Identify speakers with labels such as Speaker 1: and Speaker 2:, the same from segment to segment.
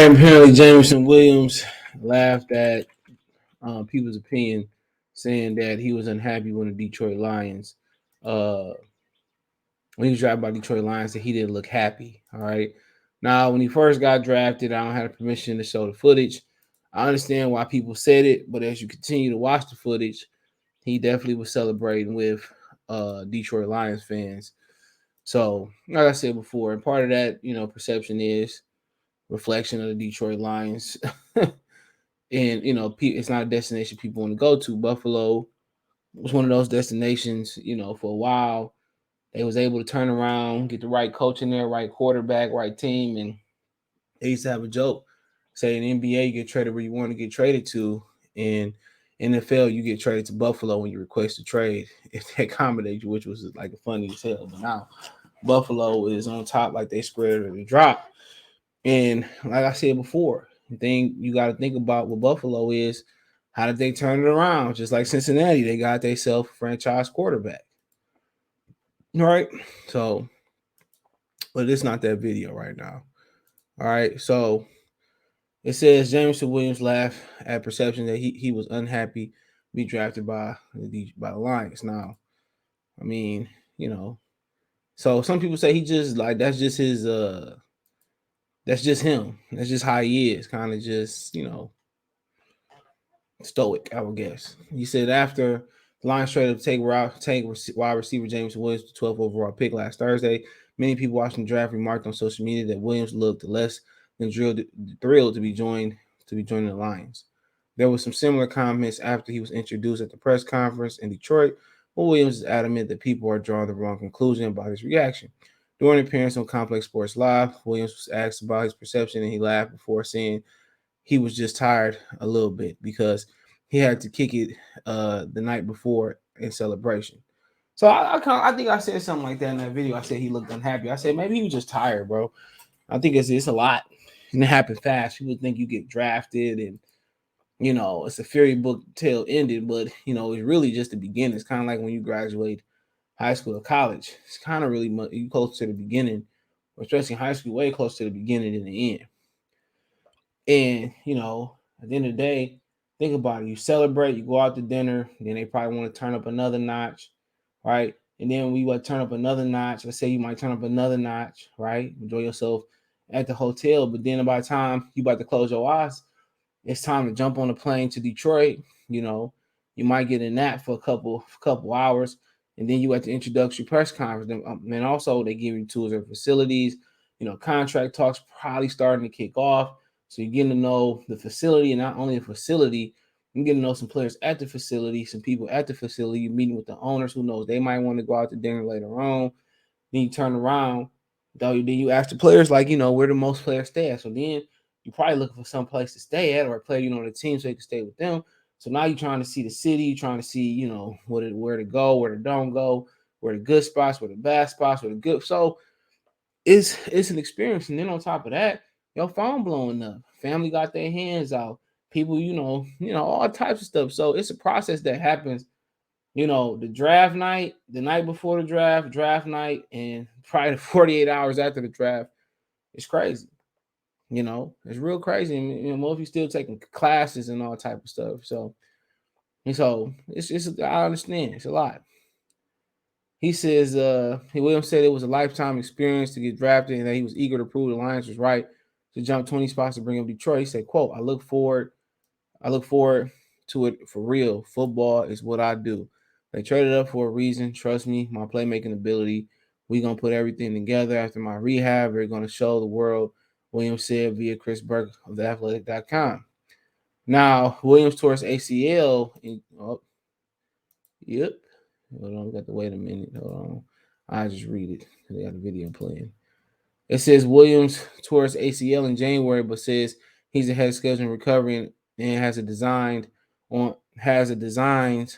Speaker 1: right, apparently Jameson Williams laughed at people's opinion, saying that he was unhappy when the Detroit Lions, uh, when he was drafted by Detroit Lions, that he didn't look happy. All right. Now, when he first got drafted, I don't have permission to show the footage. I understand why people said it, but as you continue to watch the footage, he definitely was celebrating with Detroit Lions fans. So, like I said before, and part of that, perception is reflection of the Detroit Lions. And it's not a destination people want to go to. Buffalo was one of those destinations, for a while. They was able to turn around, get the right coach in there, right quarterback, right team, and they used to have a joke, say in the NBA you get traded where you want to get traded to, and NFL you get traded to Buffalo when you request a trade if they accommodate you, which was like funny as hell. But now Buffalo is on top, like they spread or the drop. And like I said before, the thing you got to think about with Buffalo is how did they turn it around? Just like Cincinnati, they got they self franchise quarterback. All right. So, but it's not that video right now. All right. So it says Jameson Williams laughed at perception that he was unhappy to be drafted by the Lions. Now, I mean, so some people say he just like that's just him. That's just how he is. Kind of just, stoic, I would guess. He said after the Lions traded to take wide receiver James Williams, the 12th overall pick last Thursday, many people watching the draft remarked on social media that Williams looked less than thrilled to be joining the Lions. There were some similar comments after he was introduced at the press conference in Detroit, but Williams is adamant that people are drawing the wrong conclusion about his reaction. During an appearance on Complex Sports Live, Williams was asked about his perception and he laughed before saying he was just tired a little bit because he had to kick it the night before in celebration. So I think I said something like that in that video. I said he looked unhappy. I said maybe he was just tired, bro. I think it's a lot and it happened fast. People think you get drafted and it's a fairy book tale ended, but it's really just the beginning. It's kind of like when you graduate high school or college. It's kind of really you close to the beginning, or especially in high school, way close to the beginning than the end. And, at the end of the day, think about it. You celebrate, you go out to dinner, then they probably want to turn up another notch, right? And then we would turn up another notch. Let's say you might turn up another notch, right? Enjoy yourself at the hotel. But then by the time you about to close your eyes, it's time to jump on a plane to Detroit. You might get a nap for a couple hours, and then you at the introductory press conference. And also they give you tours of facilities. Contract talks probably starting to kick off. So you're getting to know the facility, and not only the facility, you're getting to know some players at the facility, some people at the facility. You're meeting with the owners. Who knows? They might want to go out to dinner later on. Then you turn around, then you ask the players, like, where do most players stay at? So then you're probably looking for some place to stay at, or a player, on the team so you can stay with them. So now you're trying to see the city, you're trying to see, where to go, where to don't go, where the good spots, where the bad spots, where the good. So it's an experience. And then on top of that, your phone blowing up. Family got their hands out. People, all types of stuff. So it's a process that happens, the draft night, the night before the draft night, and probably 48 hours after the draft. It's crazy. It's real crazy. And most of you still taking classes and all type of stuff. So it's I understand. It's a lot. He says Williams said it was a lifetime experience to get drafted and that he was eager to prove the Lions was right to jump 20 spots to bring up Detroit. He said, quote, I look forward to it for real. Football is what I do. They traded up for a reason. Trust me, my playmaking ability. We're going to put everything together after my rehab. We're going to show the world, Williams said via Chris Burke of theathletic.com. Now, Williams tore his ACL. Yep. Hold on, we got to wait a minute. Hold on. I just read it. They got a video playing. It says Williams tore his ACL in January, but says he's ahead of schedule in recovery and has a designs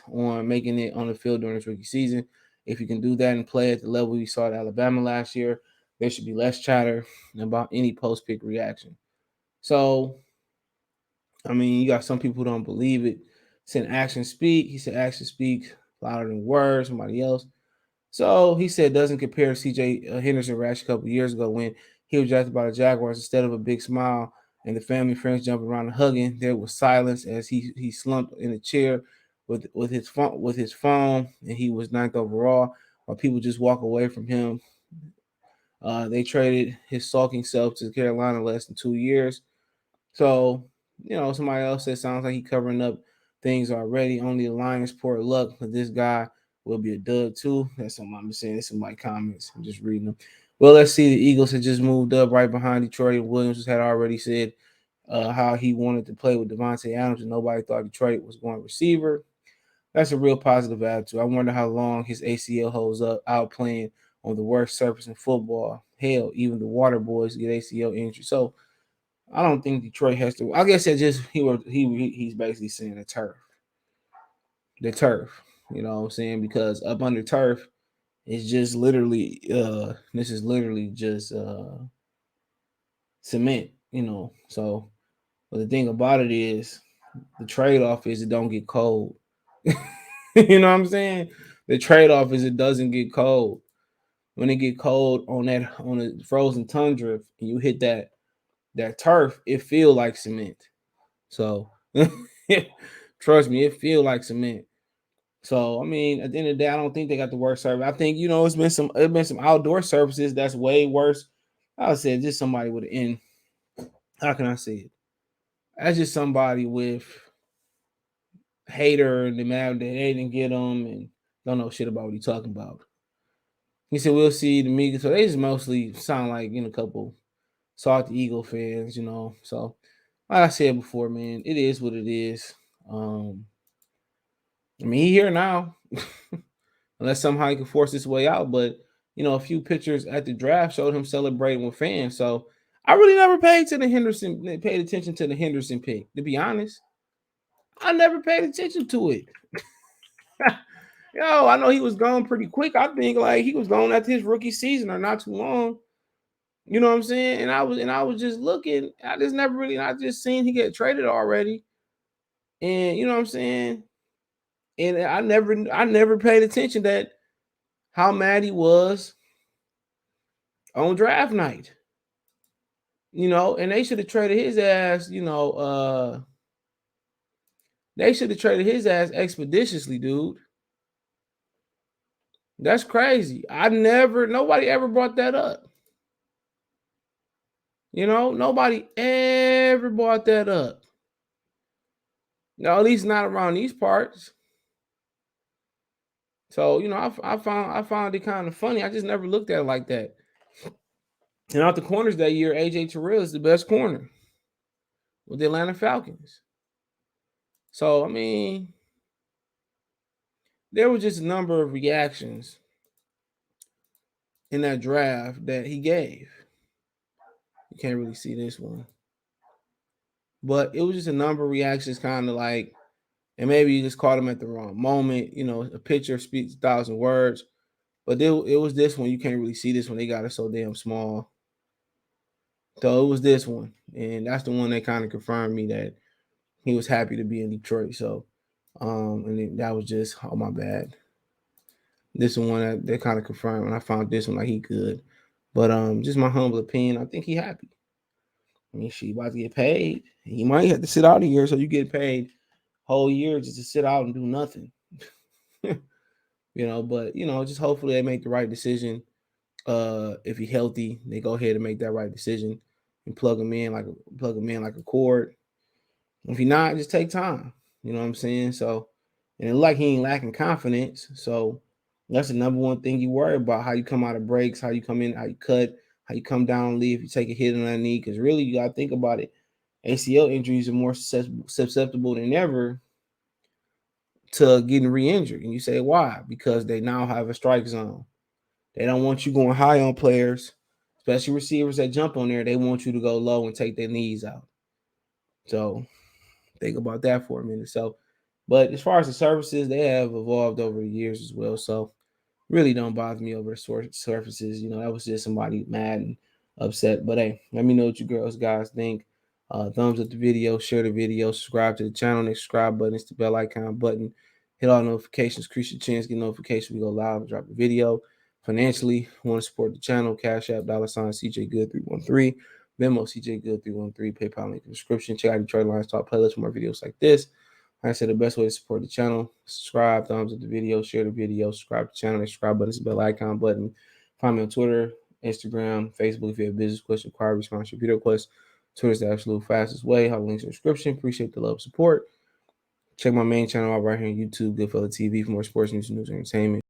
Speaker 1: on making it on the field during his rookie season. If you can do that and play at the level we saw at Alabama last year, there should be less chatter about any post-pick reaction. So, I mean, you got some people who don't believe it. Said actions speak. He said actions speak louder than words. Somebody else. So he said doesn't compare CJ Henderson rash a couple years ago when he was drafted by the Jaguars. Instead of a big smile and the family and friends jumping around and hugging. There was silence as he slumped in a chair with his phone, and he was ninth overall. While people just walk away from him, they traded his sulking self to Carolina less than 2 years. So, somebody else said sounds like he covering up things already. Only the Lions poor luck, but this guy will be a dud too. That's something I'm saying. It's in my comments. I'm just reading them. Well, let's see. The Eagles had just moved up right behind Detroit. Williams had already said how he wanted to play with Devontae Adams, and nobody thought Detroit was going receiver. That's a real positive attitude. I wonder how long his ACL holds up out playing on the worst surface in football. Hell, even the water boys get ACL injury. So I don't think Detroit has to. I guess it just he's basically saying the turf. You know what I'm saying? Because up under turf, it's just literally this is literally just cement. So but the thing about it is the trade off is it don't get cold. You know what I'm saying? The trade off is it doesn't get cold. When it get cold on the frozen tundra and you hit that turf, it feel like cement. So trust me, it feel like cement. So I mean, at the end of the day, I don't think they got the worst service. I think it's been some outdoor services that's way worse. I would say just somebody with an in. How can I say it? That's just somebody with hater and the man that they didn't get them and don't know shit about what he talking about. He said we'll see the Migos. So they just mostly sound like a couple salty Eagle fans. So like I said before, man, it is what it is. I mean, he here now, unless somehow he can force his way out. But a few pictures at the draft showed him celebrating with fans. So I really never paid attention to the Henderson pick. To be honest, I never paid attention to it. Yo, I know he was gone pretty quick. I think like he was gone after his rookie season or not too long. You know what I'm saying? And I was just looking. I just seen he get traded already. And you know what I'm saying? And I never paid attention that how mad he was on draft night. And they should have traded his ass, they should have traded his ass expeditiously, dude. That's crazy. Nobody ever brought that up. Nobody ever brought that up. No, at least not around these parts. So, I found it kind of funny. I just never looked at it like that. And out the corners that year, AJ Terrell is the best corner with the Atlanta Falcons. So, I mean, there was just a number of reactions in that draft that he gave. You can't really see this one. But it was just a number of reactions, kind of like, and maybe you just caught him at the wrong moment. A picture speaks 1,000 words. But it was this one. You can't really see this one. They got it so damn small. So it was this one. And that's the one that kind of confirmed me that he was happy to be in Detroit. So, and that was just, oh, my bad. This one that kind of confirmed when I found this one like he good. But just my humble opinion, I think he happy. I mean, she about to get paid. He might have to sit out a year, so you get paid whole year just to sit out and do nothing. But just hopefully they make the right decision. If he's healthy, they go ahead and make that right decision and plug him in like a cord. If he not, just take time. You know what I'm saying? So, and it like he ain't lacking confidence. So that's the number one thing you worry about: how you come out of breaks, how you come in, how you cut, how you come down and leave. You take a hit on that knee because really you gotta think about it. ACL injuries are more susceptible than ever to getting re-injured. And you say why? Because they now have a strike zone. They don't want you going high on players, especially receivers that jump on there. They want you to go low and take their knees out. So think about that for a minute. So, but as far as the services, they have evolved over the years as well. So really don't bother me over the surfaces. That was just somebody mad and upset. But hey, let me know what you guys think. Thumbs up the video, share the video, subscribe to the channel. Next subscribe button is the bell icon button. Hit all notifications, increase your chance, get notifications. We go live and drop a video. Financially, want to support the channel, Cash App, $CJ Good 313. Venmo, CJ Good 313, PayPal link in the description. Check out Detroit Lions Talk playlist for more videos like this. Like I said, the best way to support the channel, subscribe, thumbs up the video, share the video, subscribe to the channel, subscribe button, bell icon button. Find me on Twitter, Instagram, Facebook if you have business questions, inquiry, response, video requests. Twitter is the absolute fastest way. Have links in the description. Appreciate the love, support. Check my main channel out right here on YouTube, Goodfella TV, for more sports news and entertainment.